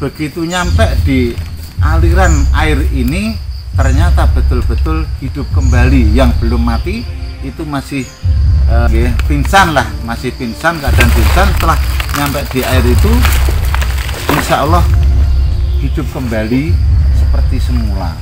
begitu nyampe di aliran air ini ternyata betul-betul hidup kembali. Yang belum mati itu masih pingsan lah, masih pingsan, keadaan pingsan. Setelah nyampe di air itu insya Allah hidup kembali seperti semula.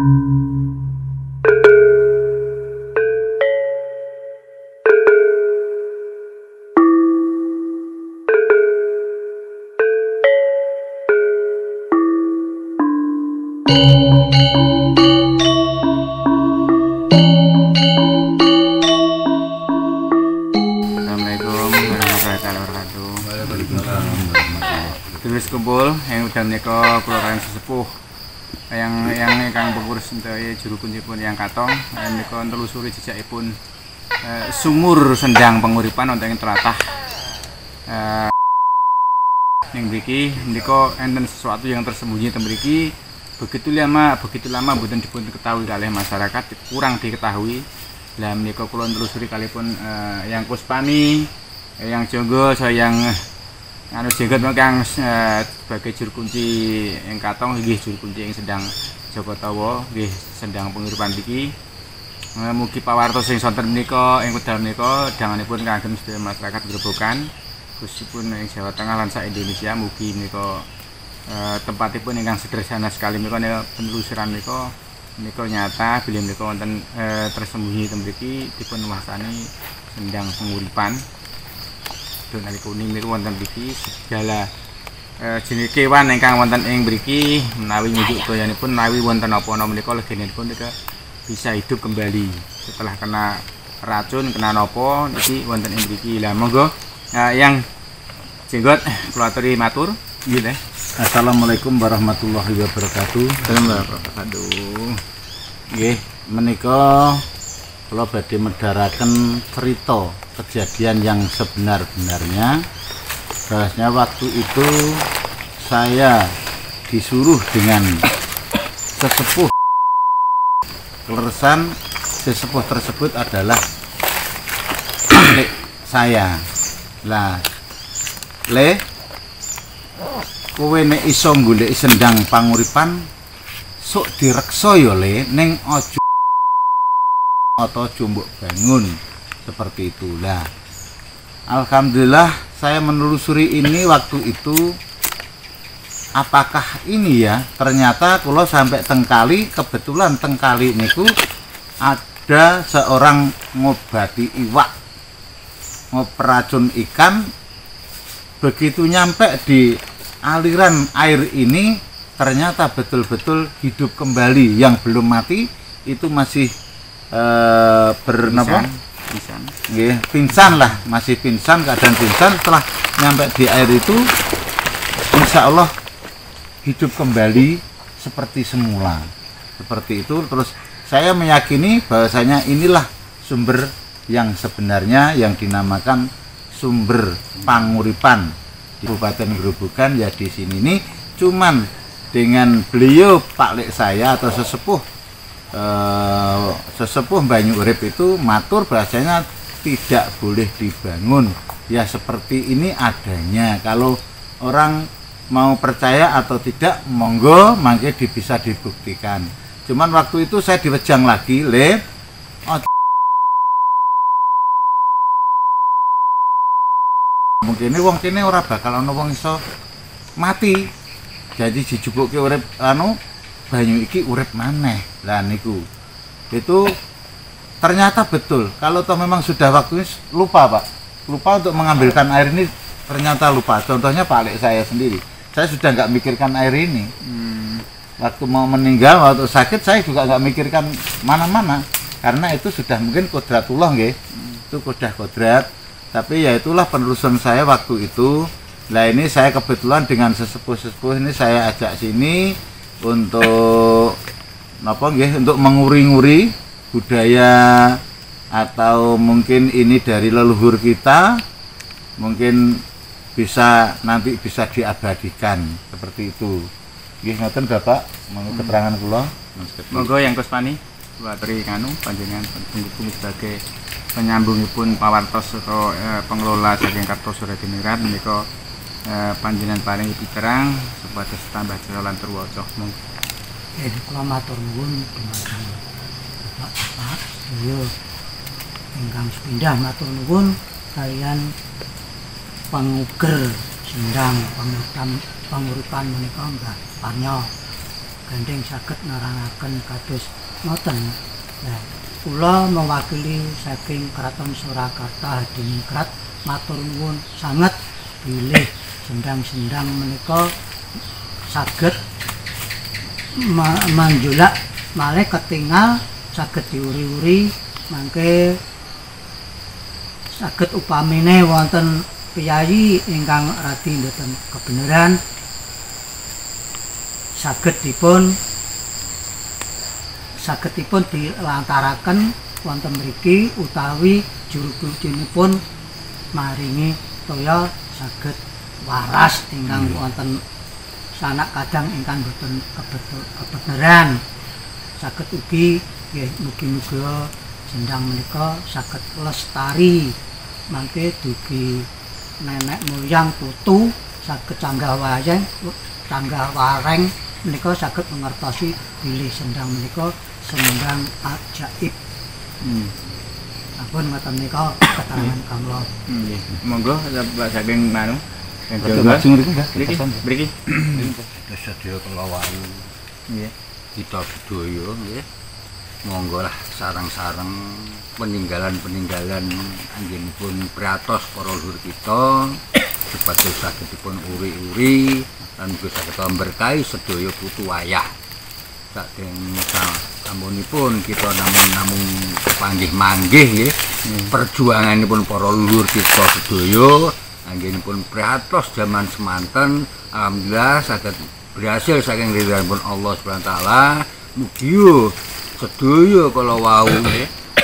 Assalamualaikum warahmatullahi wabarakatuh. Terus kumpul yang udah menika kelurahan sesepuh yang ingkang pengurus entawi juru kunci pun yang katong menika telusuri jejakipun sumur sendang penguripan wonten ing tlatah ning mriki menika enten sesuatu yang tersembunyi teng mriki begitu lama mboten dipun ketahui kalih masyarakat, kurang diketahui. Lah menika kula telusuri kalipun yang Kuspani, yang Jonggo, saya yang jenggot kang sebagai juru kunci ing katong nggih juru kunci ing Sendang Joko Tawa nggih Sendang penguripan iki. Mugi pawartos sing sonten menika ing wekdal menika danganipun kagem sedaya masyarakat Grobogan khususipun ing Jawa Tengah lan sak Indonesia, mugi menika tempatipun ingkang sederhana sekali menika penelusuran menika nyata bilih menika wonten tersembunyi teng mriki dipun wastani Sendang Penguripan. Nalika uning niku wonten mriki segala jenis kewan ingkang wonten ing mriki menawi njuk toyanipun menawi wonten apa-apa menika legenipun nika bisa hidup kembali setelah kena racun, kena napa niki wonten ing mriki. Lah monggo yang jenggot kula aturi matur nggih teh. Assalamualaikum warahmatullahi wabarakatuh. Aduh. Nggih, menika kula badhe medharaken cerita kejadian yang sebenar-benarnya. Bahasnya waktu itu saya disuruh dengan sesepuh Kleresan. Sesepuh tersebut adalah adik saya. Lah, kowe nek iso golek Sendang Panguripan sok direksa ya Le, ning aja atau jumbuk bangun seperti itulah. Alhamdulillah saya menelusuri ini waktu itu, apakah ini ya, ternyata kula sampai tengkali, kebetulan tengkali niku ada seorang ngobati iwak, ngoperacun ikan. Begitu nyampe di aliran air ini ternyata betul-betul hidup kembali, yang belum mati itu masih pingsan lah, masih pingsan, keadaan pingsan. Setelah nyampe di air itu insya Allah hidup kembali seperti semula, seperti itu. Terus saya meyakini bahwasanya inilah sumber yang sebenarnya yang dinamakan sumber panguripan di Kabupaten Grobogan ya. Di sini nih cuman dengan beliau Pak Lek saya atau sesepuh Banyu Urip itu matur bahasanya tidak boleh dibangun ya, seperti ini adanya. Kalau orang mau percaya atau tidak monggo, mangke bisa dibuktikan. Cuman waktu itu saya diwejang lagi, Le, mungkin wong kene ora bakal ana wong iso mati. Jadi dijupuke urip banyu iki urip maneh. Lah niku. Itu ternyata betul. Kalau toh memang sudah waktunya lupa, Pak. Lupa untuk mengambilkan air ini, ternyata lupa. Contohnya Pak Lek saya sendiri. Saya sudah nggak mikirkan air ini. Waktu mau meninggal, waktu sakit saya juga nggak mikirkan mana-mana. Karena itu sudah mungkin kodratullah nggih. Itu kodrat. Tapi ya itulah penelusuran saya waktu itu. Nah ini saya kebetulan dengan sesepuh-sesepuh ini saya ajak sini untuk apa nggih, untuk menguri-nguri budaya atau mungkin ini dari leluhur kita, mungkin bisa nanti bisa diabadikan seperti itu. Nggih ngoten Bapak, mau keterangan kula. Monggo yang Kuspani, aturi kanu panjenengan pendukung sebagai penyambungipun pawartos atau pengelola saking Kartosura Diningrat menika panjenengan paring piterang supados tambah jero lan turwaca. Kula matur nuwun dumateng Bapak sedaya ingkang sepindah, matur nuwun kalian panguger Sendang Panguripan menika Mbah Parnyo. gandeng saged nerangaken kados ngoten. Nah, kula mewakili saking Kraton Surakarta Hadiningrat matur nuwun sanget bilih sendang-sendang menika saged manjulak malih ketingal saged diuri-uri mangke saged upamine wonten piyayi ingkang radi mboten kebenaran saged dipun dilantaraken wonten mriki utawi juru kuncinipun maringi toya saged waras ingkang wonten sanak kadang ingkang boten kebenaran saged ugi nggih mugi-mugi sendang menika saged lestari mangke dugi nenek moyang putu saged canggah wareng menika saged mengertosi bilih sendang menika sendang ajaib. Sampun ngoten menika keterangan kula. Nggih. Monggo saking manu. Mriki. Sedaya kula wau. Nggih. Kita budaya nggih. Monggo lah sareng-sareng peninggalan-peninggalan anggenipun priatos para leluhur kita supados saged dipun uri-uri lan ugi saged berkahi sedaya putu wayah. Saking samunipun kita namung panggih-manggih nggih. Perjuanganipun para leluhur kita sedaya anggenipun priatos jaman semanten alhamdulillah saged berhasil saking ridwanipun Allah Subhanahu wa taala. Mugi sedaya kala wau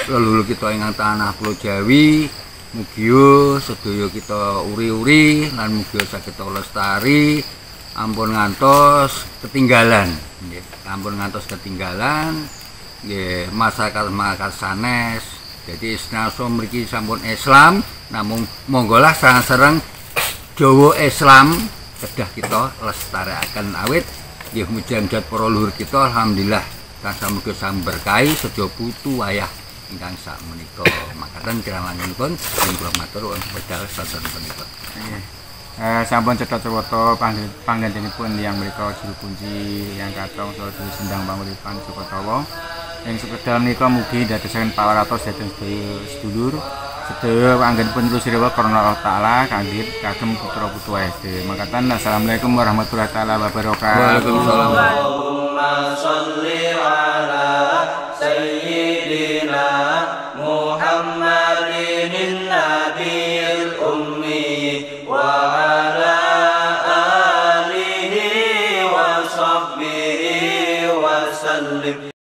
leluhur kita ingkang tanah Pulo Jawi mugi sedaya kita uri-uri lan mugi saged lestari ampun ngantos ketinggalan nggih ampun ngantos ketinggalan nggih masyarakat sanes. Jadi senajan mriki sampun Islam namung monggolah sareng-sareng Jawa Islam kedah kita lestarekaken awit nggih mugi-mugi para leluhur kita alhamdulillah tansah mugi berkahi sedaya putu wayah ingkang sakmenika. Makaten kirang-langkungipun kula matur wedal saten punika. Nggih. Sampun cetha-cetha panggantenipun yang mriku juru kunci yang katong saha sendang panguripan Sukotawa. Ing sekedal menika mugi dadosaken pawaratos dhateng sedulur sedaya anggenipun Rusirwa karena Allah taala kagem putra-putra SD. Makaten assalamualaikum warahmatullahi taala wabarakatuh. Waalaikumsalam. Allahumma sholli ala sayyidina Muhammadin